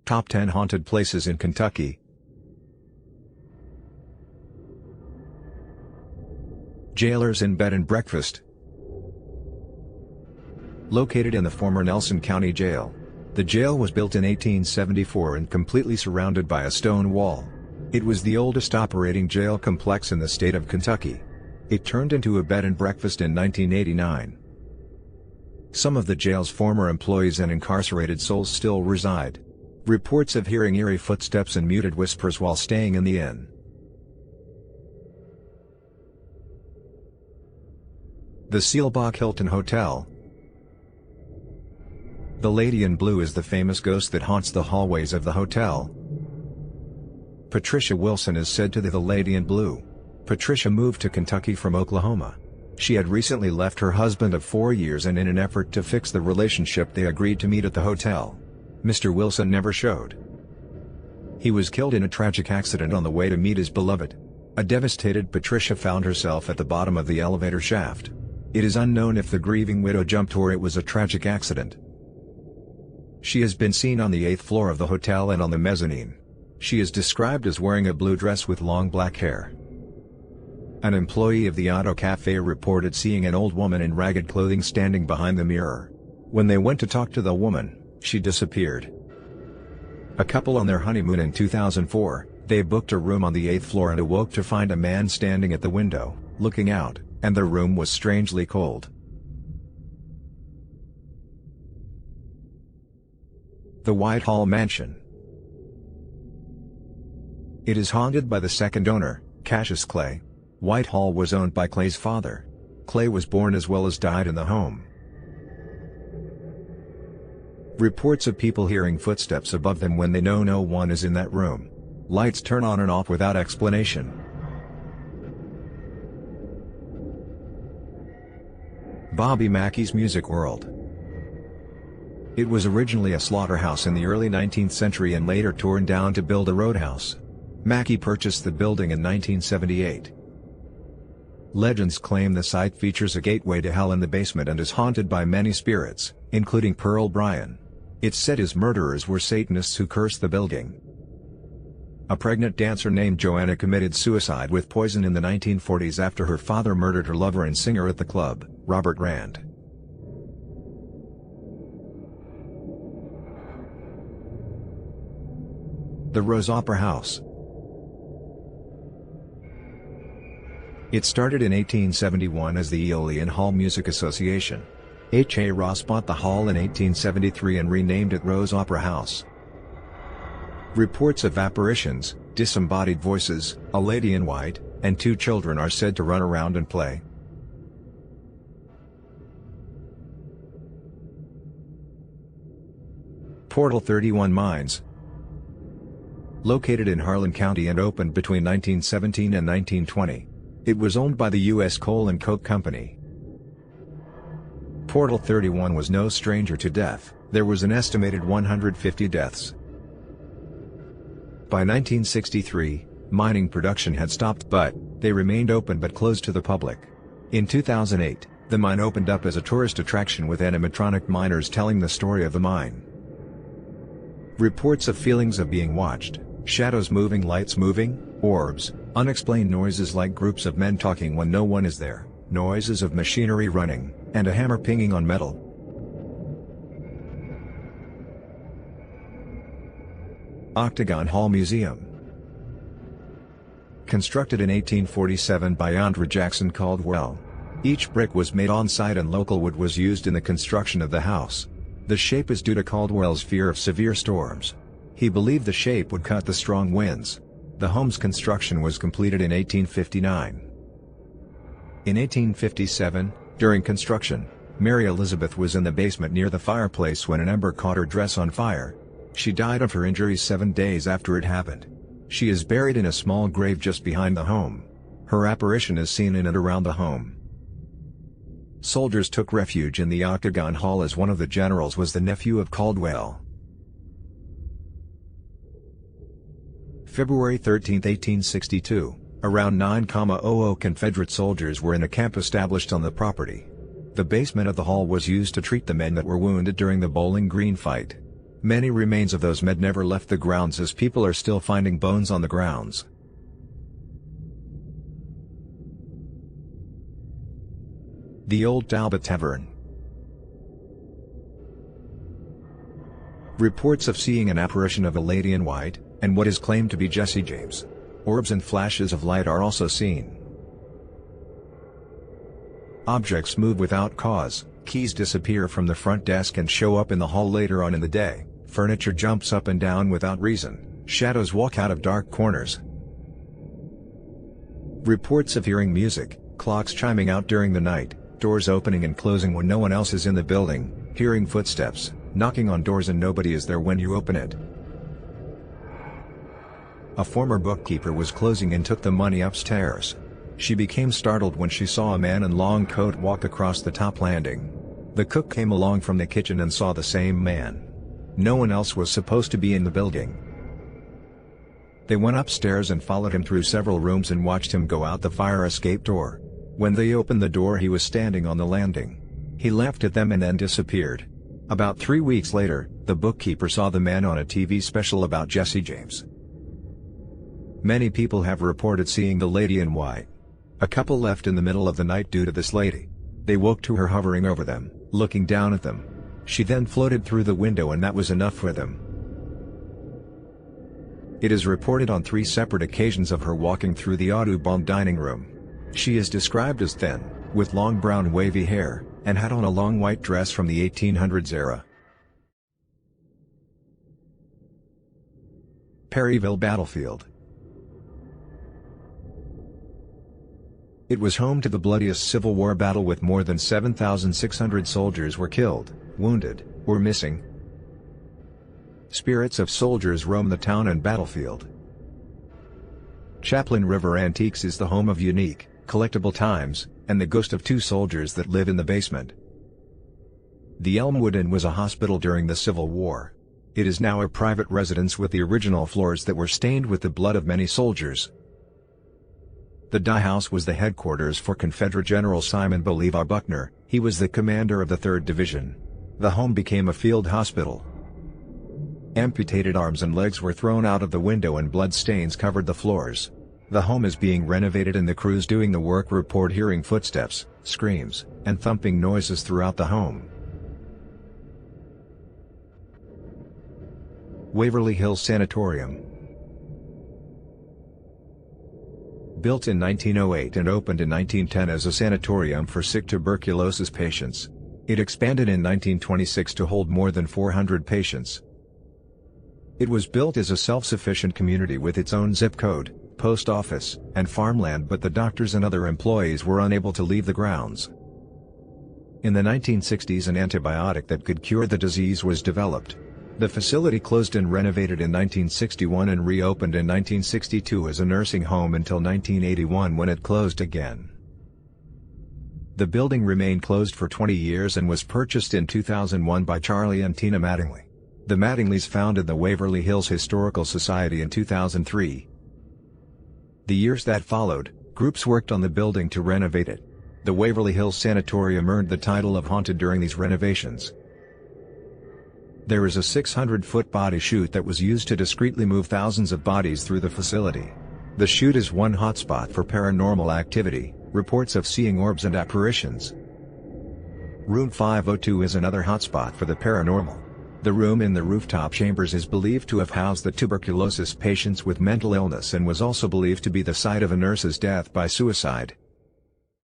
Top 10 Haunted Places in Kentucky. Jailers in Bed and Breakfast. Located in the former Nelson County Jail. The jail was built in 1874 and completely surrounded by a stone wall. It was the oldest operating jail complex in the state of Kentucky. It turned into a bed and breakfast in 1989. Some of the jail's former employees and incarcerated souls still reside. Reports of hearing eerie footsteps and muted whispers while staying in the inn. The Seelbach Hilton Hotel. The Lady in Blue is the famous ghost that haunts the hallways of the hotel. Patricia Wilson is said to be the Lady in Blue. Patricia moved to Kentucky from Oklahoma. She had recently left her husband of 4 years, and in an effort to fix the relationship they agreed to meet at the hotel. Mr. Wilson never showed. He was killed in a tragic accident on the way to meet his beloved. A devastated Patricia found herself at the bottom of the elevator shaft. It is unknown if the grieving widow jumped or it was a tragic accident. She has been seen on the 8th floor of the hotel and on the mezzanine. She is described as wearing a blue dress with long black hair. An employee of the Auto Cafe reported seeing an old woman in ragged clothing standing behind the mirror. When they went to talk to the woman, she disappeared. A couple on their honeymoon in 2004, they booked a room on the 8th floor and awoke to find a man standing at the window, looking out, and the room was strangely cold. The Whitehall Mansion. It is haunted by the second owner, Cassius Clay. Whitehall was owned by Clay's father. Clay was born as well as died in the home. Reports of people hearing footsteps above them when they know no one is in that room. Lights turn on and off without explanation. Bobby Mackey's Music World. It was originally a slaughterhouse in the early 19th century and later torn down to build a roadhouse. Mackey purchased the building in 1978. Legends claim the site features a gateway to hell in the basement and is haunted by many spirits, including Pearl Bryan. It's said his murderers were Satanists who cursed the building. A pregnant dancer named Joanna committed suicide with poison in the 1940s after her father murdered her lover and singer at the club, Robert Rand. The Rose Opera House. It started in 1871 as the Aeolian Hall Music Association. H. A. Ross bought the hall in 1873 and renamed it Rose Opera House. Reports of apparitions, disembodied voices, a lady in white, and 2 children are said to run around and play. Portal 31 Mines. Located in Harlan County and opened between 1917 and 1920. It was owned by the U.S. Coal and Coke Company. Portal 31 was no stranger to death. There was an estimated 150 deaths. By 1963, mining production had stopped, but they remained open but closed to the public. In 2008, the mine opened up as a tourist attraction with animatronic miners telling the story of the mine. Reports of feelings of being watched, shadows moving, lights moving, orbs, unexplained noises like groups of men talking when no one is there, noises of machinery running, and a hammer pinging on metal. Octagon Hall Museum. Constructed in 1847 by Andrew Jackson Caldwell. Each brick was made on-site and local wood was used in the construction of the house. The shape is due to Caldwell's fear of severe storms. He believed the shape would cut the strong winds. The home's construction was completed in 1859. In 1857, during construction, Mary Elizabeth was in the basement near the fireplace when an ember caught her dress on fire. She died of her injuries 7 days after it happened. She is buried in a small grave just behind the home. Her apparition is seen in and around the home. Soldiers took refuge in the Octagon Hall as one of the generals was the nephew of Caldwell. February 13, 1862, around 9,00 Confederate soldiers were in a camp established on the property. The basement of the hall was used to treat the men that were wounded during the Bowling Green fight. Many remains of those men never left the grounds, as people are still finding bones on the grounds. The old Talbott Tavern. Reports of seeing an apparition of a lady in white, and what is claimed to be Jesse James. Orbs and flashes of light are also seen. Objects move without cause, keys disappear from the front desk and show up in the hall later on in the day, furniture jumps up and down without reason, shadows walk out of dark corners. Reports of hearing music, clocks chiming out during the night, doors opening and closing when no one else is in the building, hearing footsteps, knocking on doors and nobody is there when you open it. A former bookkeeper was closing and took the money upstairs. She became startled when she saw a man in long coat walk across the top landing. The cook came along from the kitchen and saw the same man. No one else was supposed to be in the building. They went upstairs and followed him through several rooms and watched him go out the fire escape door. When they opened the door, he was standing on the landing. He laughed at them and then disappeared. About 3 weeks later, the bookkeeper saw the man on a TV special about Jesse James. Many people have reported seeing the lady in white. A couple left in the middle of the night due to this lady. They woke to her hovering over them, looking down at them. She then floated through the window and that was enough for them. It is reported on 3 separate occasions of her walking through the Audubon dining room. She is described as thin, with long brown wavy hair, and had on a long white dress from the 1800s era. Perryville Battlefield. It was home to the bloodiest Civil War battle, with more than 7,600 soldiers were killed, wounded, or missing. Spirits of soldiers roam the town and battlefield. Chaplain River Antiques is the home of unique, collectible times, and the ghost of 2 soldiers that live in the basement. The Elmwood Inn was a hospital during the Civil War. It is now a private residence with the original floors that were stained with the blood of many soldiers. The Dye House was the headquarters for Confederate General Simon Bolivar Buckner. He was the commander of the 3rd Division. The home became a field hospital. Amputated arms and legs were thrown out of the window and blood stains covered the floors. The home is being renovated and the crews doing the work report hearing footsteps, screams, and thumping noises throughout the home. Waverly Hills Sanatorium. Built in 1908 and opened in 1910 as a sanatorium for sick tuberculosis patients. It expanded in 1926 to hold more than 400 patients. It was built as a self-sufficient community with its own zip code, post office, and farmland, but the doctors and other employees were unable to leave the grounds. In the 1960s, an antibiotic that could cure the disease was developed. The facility closed and renovated in 1961 and reopened in 1962 as a nursing home until 1981, when it closed again. The building remained closed for 20 years and was purchased in 2001 by Charlie and Tina Mattingly. The Mattingleys founded the Waverly Hills Historical Society in 2003. The years that followed, groups worked on the building to renovate it. The Waverly Hills Sanatorium earned the title of haunted during these renovations. There is a 600-foot body chute that was used to discreetly move thousands of bodies through the facility. The chute is one hotspot for paranormal activity, reports of seeing orbs and apparitions. Room 502 is another hotspot for the paranormal. The room in the rooftop chambers is believed to have housed the tuberculosis patients with mental illness and was also believed to be the site of a nurse's death by suicide.